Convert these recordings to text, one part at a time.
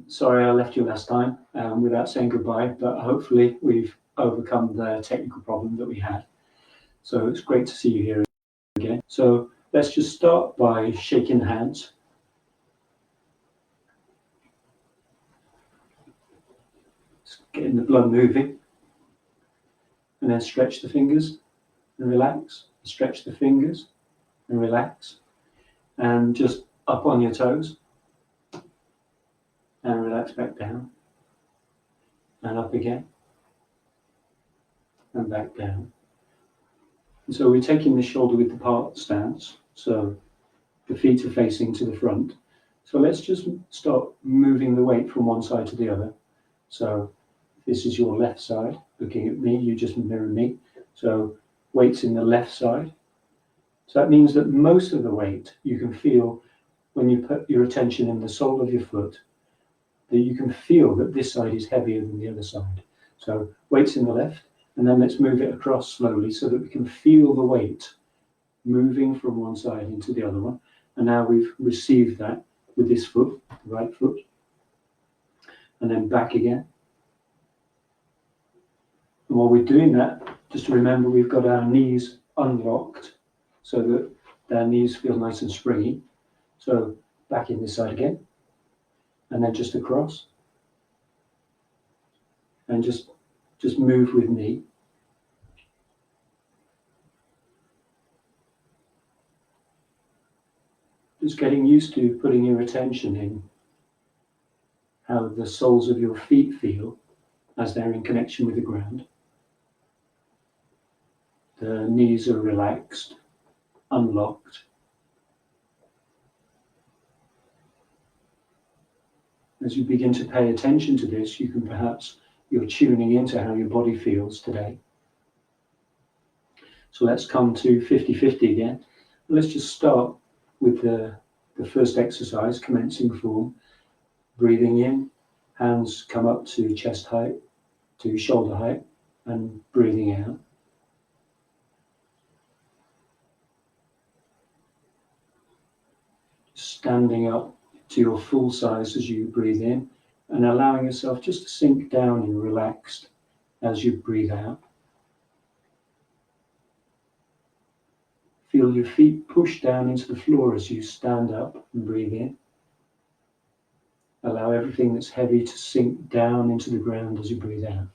Sorry I left you last time without saying goodbye, but hopefully we've overcome the technical problem that we had. So it's great to see you here again. So let's just start by shaking hands. Just getting the blood moving. And then stretch the fingers and relax. Stretch the fingers and relax. And just up on your toes. And relax back down. And up again. And back down. And so we're taking the shoulder width apart stance. So the feet are facing to the front. So let's just start moving the weight from one side to the other. So this is your left side. Looking at me, you just mirror me. So weight's in the left side. So that means that most of the weight you can feel when you put your attention in the sole of your foot, that you can feel that this side is heavier than the other side. So weight's in the left, and then let's move it across slowly so that we can feel the weight moving from one side into the other one. And now we've received that with this foot, the right foot, and then back again. And while we're doing that, just to remember we've got our knees unlocked so that their knees feel nice and springy. So back in this side again, and then just across, and just move with me. Just getting used to putting your attention in how the soles of your feet feel as they're in connection with the ground. The knees are relaxed, unlocked. As you begin to pay attention to this, you can you're tuning into how your body feels today. So let's come to 50-50 again. Let's just start with the first exercise, commencing form. Breathing in, hands come up to chest height, to shoulder height, and breathing out. Standing up to your full size as you breathe in, and allowing yourself just to sink down and relaxed as you breathe out. Feel your feet push down into the floor as you stand up and breathe in. Allow everything that's heavy to sink down into the ground as you breathe out.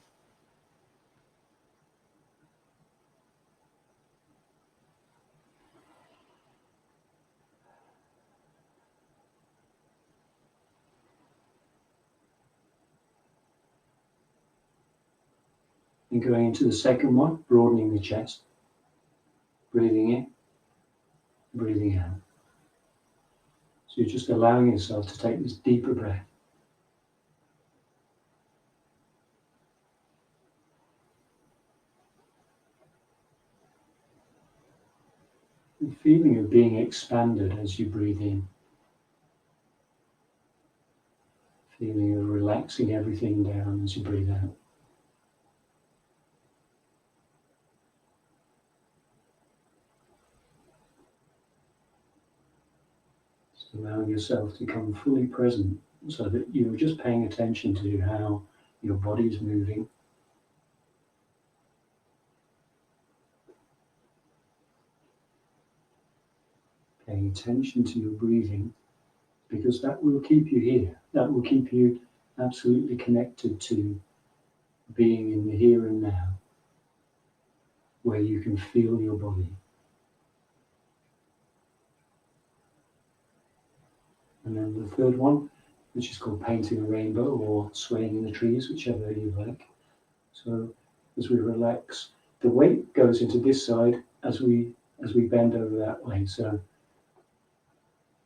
And going into the second one, broadening the chest. Breathing in, breathing out. So you're just allowing yourself to take this deeper breath. The feeling of being expanded as you breathe in. Feeling of relaxing everything down as you breathe out. Just allowing yourself to come fully present so that you're just paying attention to how your body is moving. Paying attention to your breathing, because that will keep you here. That will keep you absolutely connected to being in the here and now, where you can feel your body. And then the third one, which is called painting a rainbow or swaying in the trees, whichever you like. So as we relax, the weight goes into this side as we bend over that way. So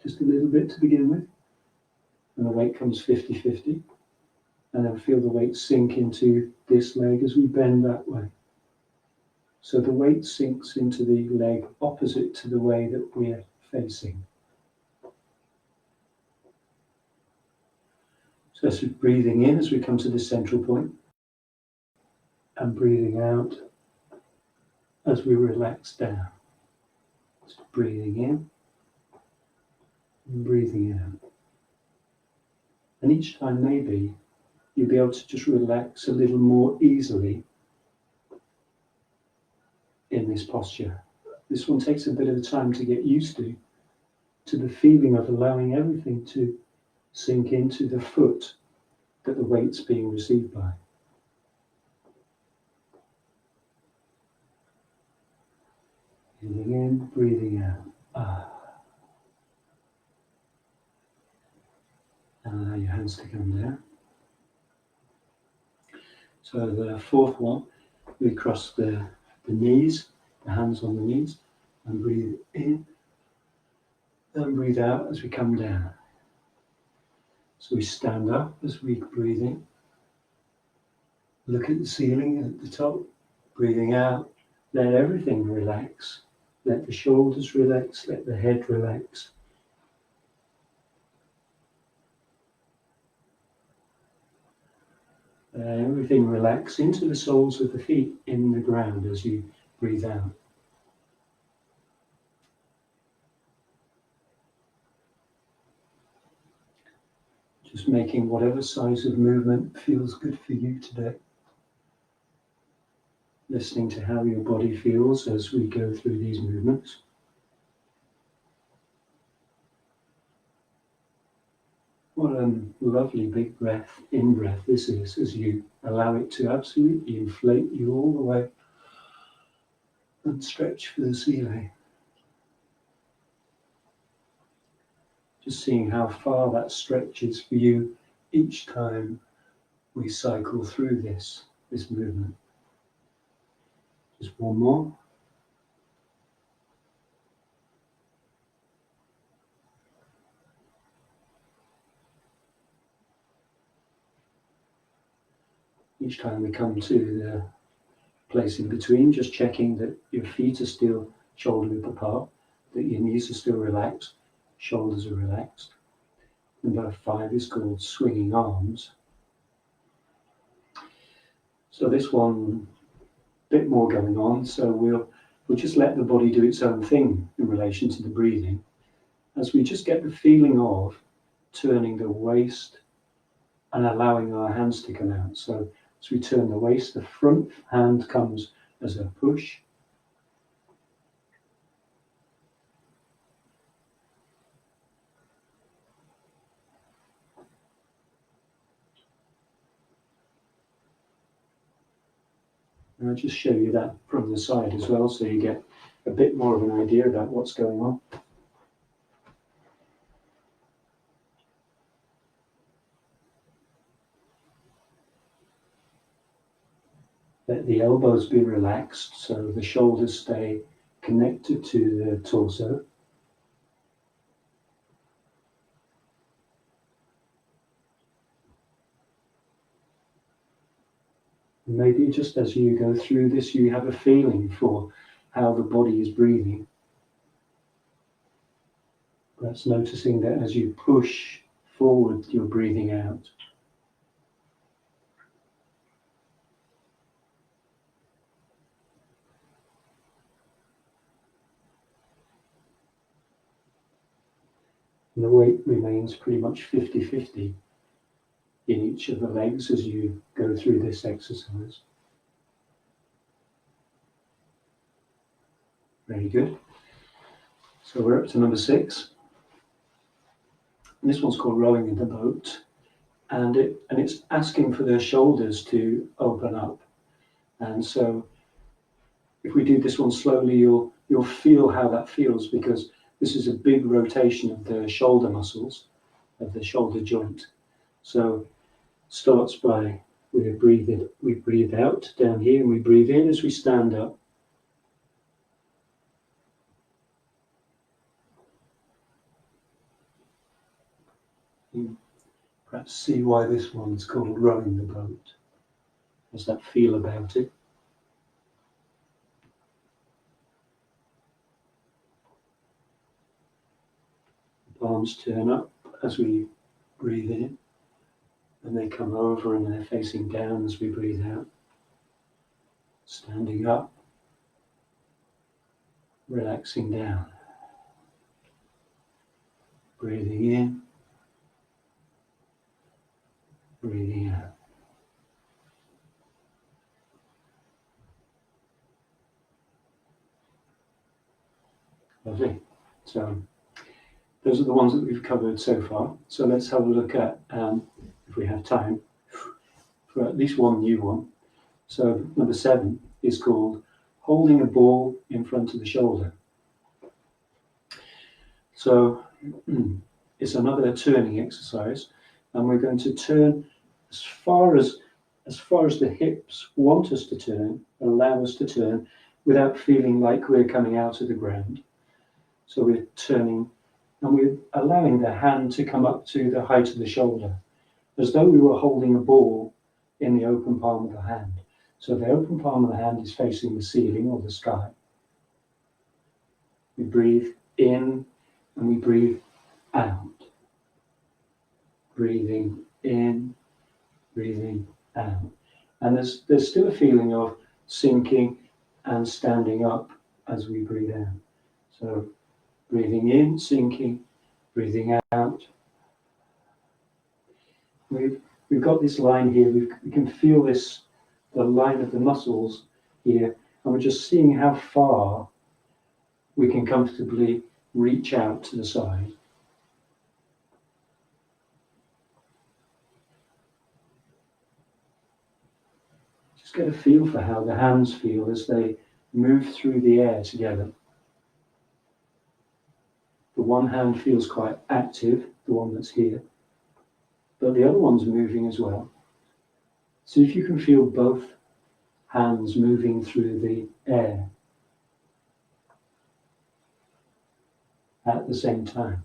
just a little bit to begin with, and the weight comes 50-50, and then feel the weight sink into this leg as we bend that way. So the weight sinks into the leg opposite to the way that we're facing. So as we're breathing in as we come to the central point, and breathing out as we relax down. So breathing in and breathing out. And each time maybe you'll be able to just relax a little more easily in this posture. This one takes a bit of time to get used to the feeling of allowing everything to sink into the foot that the weight's being received by. Breathing in, breathing out. And allow your hands to come down. So the fourth one, we cross the knees, the hands on the knees, and breathe in and breathe out as we come down. So we stand up as we breathe in. Look at the ceiling at the top, breathing out. Let everything relax. Let the shoulders relax, let the head relax. Let everything relax into the soles of the feet in the ground as you breathe out. Just making whatever size of movement feels good for you today. Listening to how your body feels as we go through these movements. What a lovely big breath, in-breath this is, as you allow it to absolutely inflate you all the way and stretch for the ceiling. Just seeing how far that stretches for you each time we cycle through this movement. Just one more. Each time we come to the place in between, just checking that your feet are still shoulder width apart, that your knees are still relaxed, shoulders are relaxed. Number 5 is called swinging arms. So this one, a bit more going on, so we'll just let the body do its own thing in relation to the breathing, as we just get the feeling of turning the waist and allowing our hands to come out. So as we turn the waist, the front hand comes as a push. And I'll just show you that from the side as well, so you get a bit more of an idea about what's going on. Let the elbows be relaxed, so the shoulders stay connected to the torso. Maybe just as you go through this, you have a feeling for how the body is breathing. Perhaps noticing that as you push forward, you're breathing out. And the weight remains pretty much 50-50 in each of the legs as you go through this exercise. Very good. So we're up to number 6. And this one's called rowing in the boat. And it's asking for the shoulders to open up. And so if we do this one slowly, you'll feel how that feels, because this is a big rotation of the shoulder muscles, of the shoulder joint. So starts by we breathe out down here, and we breathe in as we stand up. You perhaps see why this one's called rowing the boat. How's that feel about it? Palms turn up as we breathe in, and they come over and they're facing down as we breathe out. Standing up, relaxing down. Breathing in, breathing out. Lovely. So those are the ones that we've covered so far. So let's have a look at, if we have time, for at least one new one. So number 7 is called holding a ball in front of the shoulder. So it's another turning exercise, and we're going to turn as far as the hips want us to turn, allow us to turn, without feeling like we're coming out of the ground. So we're turning, and we're allowing the hand to come up to the height of the shoulder, as though we were holding a ball in the open palm of the hand. So the open palm of the hand is facing the ceiling or the sky. We breathe in and we breathe out. Breathing in, breathing out. And there's still a feeling of sinking and standing up as we breathe out. So breathing in, sinking, breathing out. We've got this line here. We can feel this, the line of the muscles here, and we're just seeing how far we can comfortably reach out to the side. Just get a feel for how the hands feel as they move through the air together. The one hand feels quite active, the one that's here, but the other one's moving as well. So if you can feel both hands moving through the air at the same time.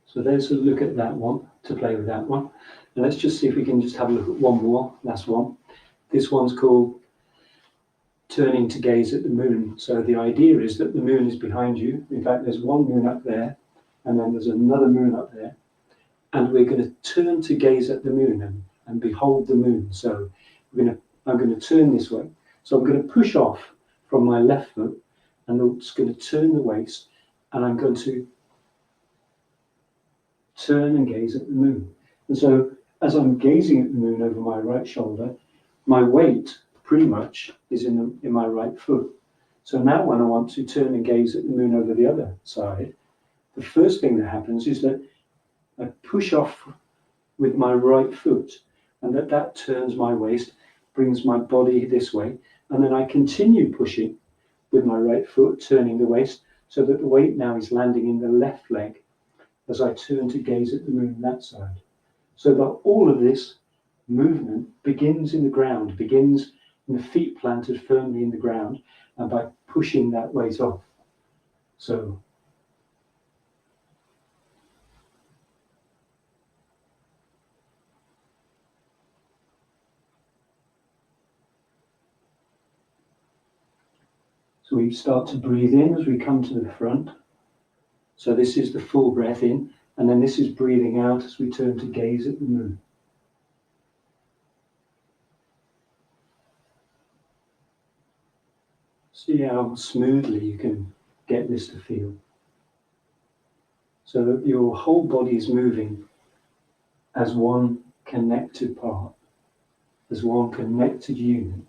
So there's a look at that one, to play with that one. And let's just see if we can just have a look at one more, last one. This one's called turning to gaze at the moon. So the idea is that the moon is behind you. In fact, there's one moon up there, and then there's another moon up there. And we're going to turn to gaze at the moon and behold the moon. So I'm going to turn this way. So I'm going to push off from my left foot, and I'm just going to turn the waist, and I'm going to turn and gaze at the moon. And so as I'm gazing at the moon over my right shoulder, my weight pretty much is in my right foot. So now when I want to turn and gaze at the moon over the other side, the first thing that happens is that I push off with my right foot, and that turns my waist, brings my body this way, and then I continue pushing with my right foot, turning the waist, so that the weight now is landing in the left leg as I turn to gaze at the moon that side. So that all of this movement begins in the ground, begins in the feet planted firmly in the ground, and by pushing that weight off. So we start to breathe in as we come to the front. So this is the full breath in, and then this is breathing out as we turn to gaze at the moon. See how smoothly you can get this to feel. So that your whole body is moving as one connected part, as one connected unit.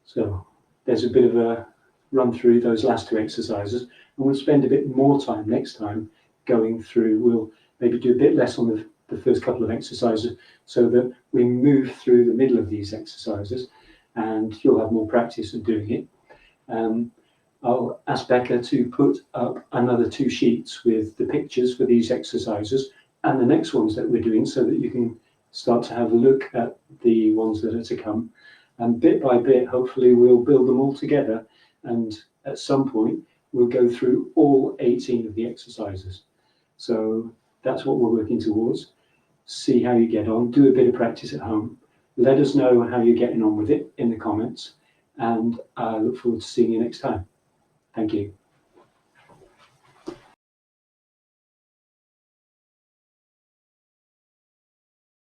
So there's a bit of a run through those last two exercises, and we'll spend a bit more time next time going through. We'll maybe do a bit less on the first couple of exercises so that we move through the middle of these exercises and you'll have more practice of doing it. I'll ask Becca to put up another 2 sheets with the pictures for these exercises and the next ones that we're doing so that you can start to have a look at the ones that are to come. And bit by bit, hopefully we'll build them all together, and at some point we'll go through all 18 of the exercises. So that's what we're working towards. See how you get on, do a bit of practice at home. Let us know how you're getting on with it in the comments, and I look forward to seeing you next time. Thank you.